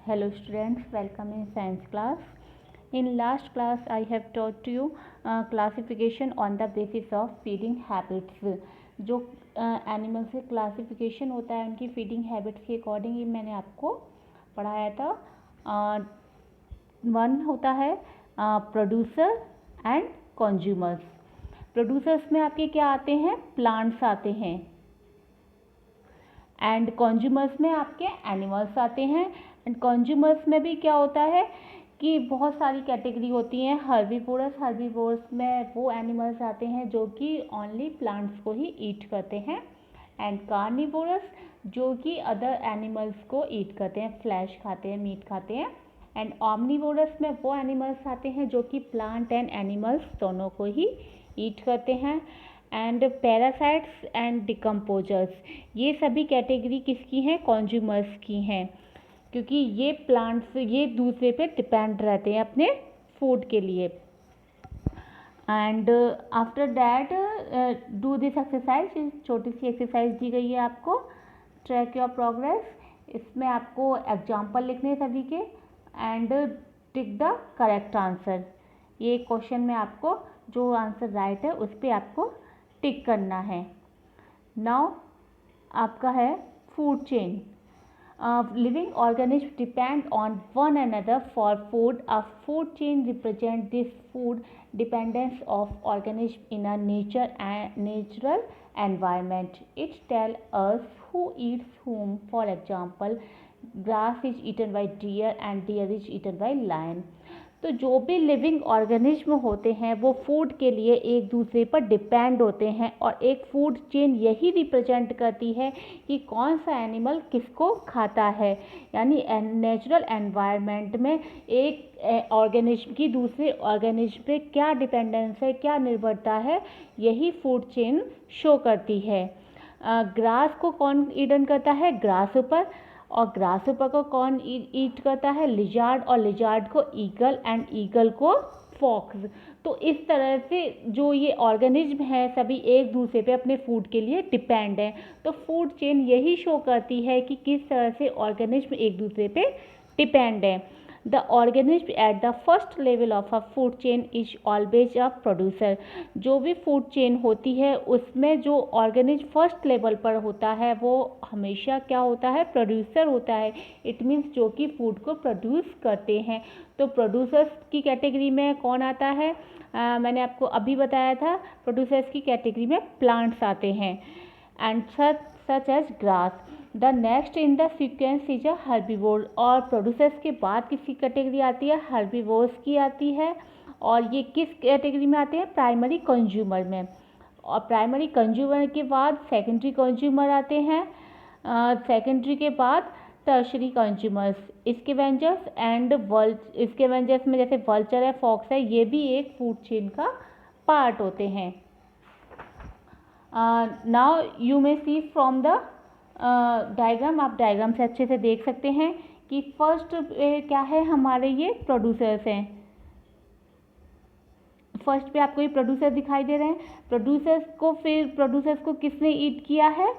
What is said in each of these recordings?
Hello students, welcome in science class. In last class I have taught you classification on the basis of feeding habits. जो animal से classification होता है उनकी feeding habits के according ही मैंने आपको पढ़ाया था. वन होता है प्रोड्यूसर एंड कंज्यूमर्स. प्रोड्यूसर्स में आपके क्या आते हैं? प्लांट्स आते हैं. एंड कंज्यूमर्स में आपके एनिमल्स आते हैं. एंड कंज्यूमर्स में भी क्या होता है कि बहुत सारी कैटेगरी होती हैं. हर्बीवोरस में वो एनिमल्स आते हैं जो कि ओनली प्लांट्स को ही ईट करते हैं. एंड कार्निवोरस जो कि अदर एनिमल्स को ईट करते हैं, फ्लैश खाते हैं, मीट खाते हैं. एंड ऑमनीवोरस में वो एनिमल्स आते हैं जो कि प्लांट एंड एनिमल्स दोनों को ही ईट करते हैं. एंड पैरासाइट्स एंड डिकम्पोजर्स, ये सभी कैटेगरी किसकी हैं? कंज्यूमर्स की हैं, क्योंकि ये प्लांट्स ये दूसरे पे डिपेंड रहते हैं अपने फूड के लिए. And after that do this exercise. छोटी सी एक्सरसाइज दी गई है आपको, ट्रैक योर प्रोग्रेस. इसमें आपको एग्जाम्पल लिखने हैं सभी के and tick the correct answer. ये क्वेश्चन में आपको जो आंसर राइट है उस पर आपको टिक करना है. नाउ आपका है food chain. Living organisms depend on one another for food. A food chain represents this food dependence of organisms in a natural environment. It tells us who eats whom. For example, grass is eaten by deer and deer is eaten by lion. तो जो भी living organism होते हैं वो food के लिए एक दूसरे पर डिपेंड होते हैं और एक फूड चेन यही रिप्रेजेंट करती है कि कौन सा एनिमल किसको खाता है. यानी नेचुरल एनवायरनमेंट में एक ऑर्गेनिज्म की दूसरे ऑर्गेनिज्म पे क्या डिपेंडेंस है, क्या निर्भरता है, यही फूड चेन शो करती है. ग्रास को कौन ईडन करता है? ग्रासहोपर. और ग्रासहोपर को कौन ईट करता है? लिजार्ड. और लिजार्ड को ईगल एंड ईगल को फॉक्स. तो इस तरह से जो ये ऑर्गेनिज्म है सभी एक दूसरे पे अपने फूड के लिए डिपेंड है. तो फूड चेन यही शो करती है कि किस तरह से ऑर्गेनिज्म एक दूसरे पे डिपेंड है. The organism at the first level of a food chain is always a producer. जो भी फूड चेन होती है उसमें जो ऑर्गेनिज्म फर्स्ट लेवल पर होता है वो हमेशा क्या होता है? प्रोड्यूसर होता है. इट मीन्स जो कि फूड को प्रोड्यूस करते हैं. तो प्रोड्यूसर्स की कैटेगरी में कौन आता है? मैंने आपको अभी बताया था. प्रोड्यूसर्स की कैटेगरी में प्लांट्स आते हैं and such as grass. The next in the sequence is a herbivore. और प्रोड्यूसर्स के बाद किसकी कैटेगरी आती है? हर्बीवोर्स की आती है. और ये किस कैटेगरी में आते हैं? प्राइमरी कंज्यूमर में. और प्राइमरी कंज्यूमर के बाद सेकेंडरी कंज्यूमर आते हैं. सेकेंडरी के बाद tertiary consumers. Scavengers and scavengers में जैसे वल्चर है, फॉक्स है, ये भी एक फूड चेन का पार्ट होते हैं. Now you may see from the diagram. आप डायग्राम से अच्छे से देख सकते हैं कि फर्स्ट क्या है हमारे? ये प्रोड्यूसर्स हैं. फर्स्ट पे आपको ये प्रोड्यूसर दिखाई दे रहे हैं. प्रोड्यूसर्स को किसने ईट किया है?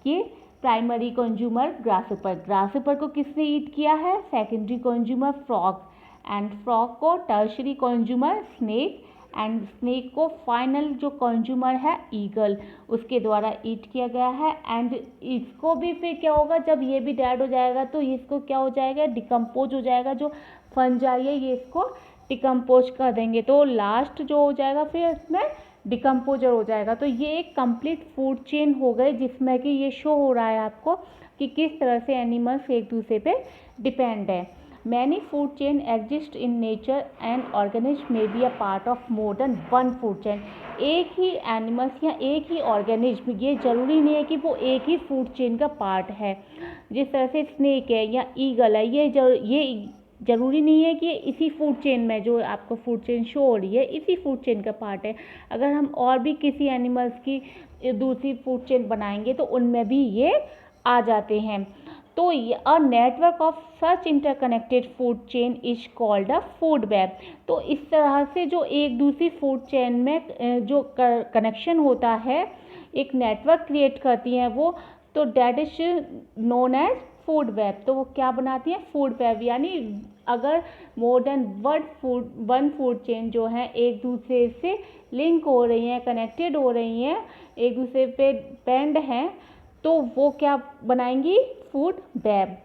ये प्राइमरी कंज्यूमर ग्रासहोपर. ग्रासहोपर को किसने ईट किया है? Secondary consumer frog. And frog को tertiary consumer snake. And snake को फाइनल जो कंज्यूमर है ईगल, उसके द्वारा ईट किया गया है. एंड इसको भी फिर क्या होगा? जब ये भी डेड हो जाएगा तो इसको क्या हो जाएगा? डिकम्पोज हो जाएगा. जो फंजाई है ये इसको डिकम्पोज कर देंगे. तो लास्ट जो हो जाएगा फिर इसमें डिकम्पोजर हो जाएगा. तो ये एक कंप्लीट फूड चेन हो गई जिसमें कि ये शो हो रहा है आपको कि किस तरह से एनिमल्स एक दूसरे पे डिपेंड है. Many food chain exist in nature and organisms may be a part of more than one food chain. एक ही एनिमल्स या एक ही ऑर्गेनिज्म, ये ज़रूरी नहीं है कि वो एक ही फूड चेन का पार्ट है. जिस तरह से स्नेक है या ईगल है, ये ज़रूरी नहीं है कि इसी फूड चेन में जो आपको फूड चेन शो हो रही है इसी फूड चेन का पार्ट है. अगर हम और भी किसी एनिमल्स की दूसरी फूड चेन बनाएंगे तो उनमें भी ये आ जाते हैं. तो a network of such interconnected food chain is called a food web. तो इस तरह से जो एक दूसरी फूड चेन में जो कनेक्शन होता है, एक नेटवर्क क्रिएट करती हैं वो, तो that is known as food web. तो वो क्या बनाती हैं, फूड वेब, यानी अगर more than one food chain जो है एक दूसरे से लिंक हो रही हैं, कनेक्टेड हो रही हैं, एक दूसरे पे डिपेंड हैं, तो वो क्या बनाएंगी, फूड वेब।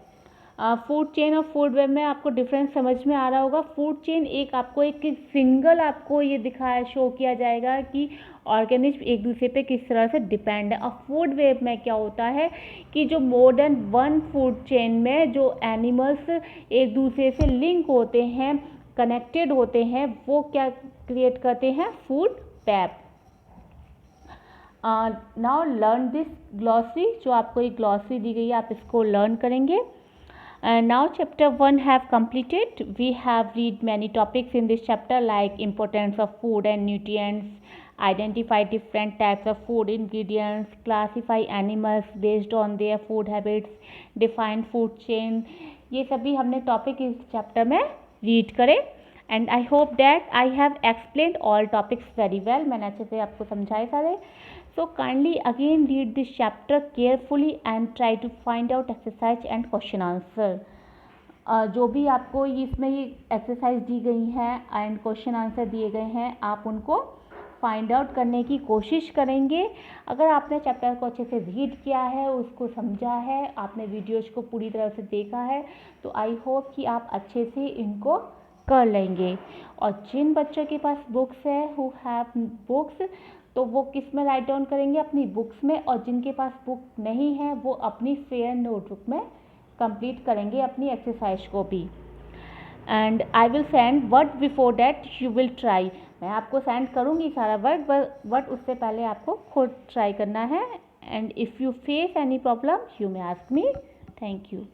फूड चेन और फूड वेब में आपको डिफरेंस समझ में आ रहा होगा। फूड चेन एक सिंगल आपको ये दिखाया शो किया जाएगा कि ऑर्गेनिज्म एक दूसरे पे किस तरह से डिपेंड है। और फूड वेब में क्या होता है कि जो मोर देन वन फूड चेन में जो एनिमल्स एक दूसरे से लिंक होते हैं, कनेक्टेड होते हैं, वो क्या क्रिएट करते हैं, food web. Now learn this glossary, जो आपको एक ग्लॉसरी दी गई है, आप इसको लर्न करेंगे। Now chapter 1 have completed. We have read many topics in this chapter like importance of food and nutrients, identify different types of food ingredients, classify animals based on their food habits, define food chain। ये सभी हमने topic इस chapter में read करे and I hope that I have explained all topics very well. मैंने अच्छे से आपको समझाए सारे। So kindly again read this chapter carefully and try to find out exercise and question answer। जो भी आपको इसमें ये एक्सरसाइज दी गई हैं एंड क्वेश्चन आंसर दिए गए हैं, आप उनको फाइंड आउट करने की कोशिश करेंगे। अगर आपने चैप्टर को अच्छे से रीड किया है, उसको समझा है, आपने वीडियोज़ को पूरी तरह से देखा है, तो आई होप कि आप अच्छे से इनको कर लेंगे। और जिन बच्चों के पास बुक्स है, हु हैव बुक्स, तो वो किस में राइट डाउन करेंगे, अपनी बुक्स में। और जिनके पास बुक नहीं है वो अपनी फेयर नोटबुक में कंप्लीट करेंगे अपनी एक्सरसाइज को भी। And I will send word before that you will try. मैं आपको सेंड करूँगी सारा वर्ड, बट उससे पहले आपको खुद ट्राई करना है। And if you face any problem you may ask me. Thank you.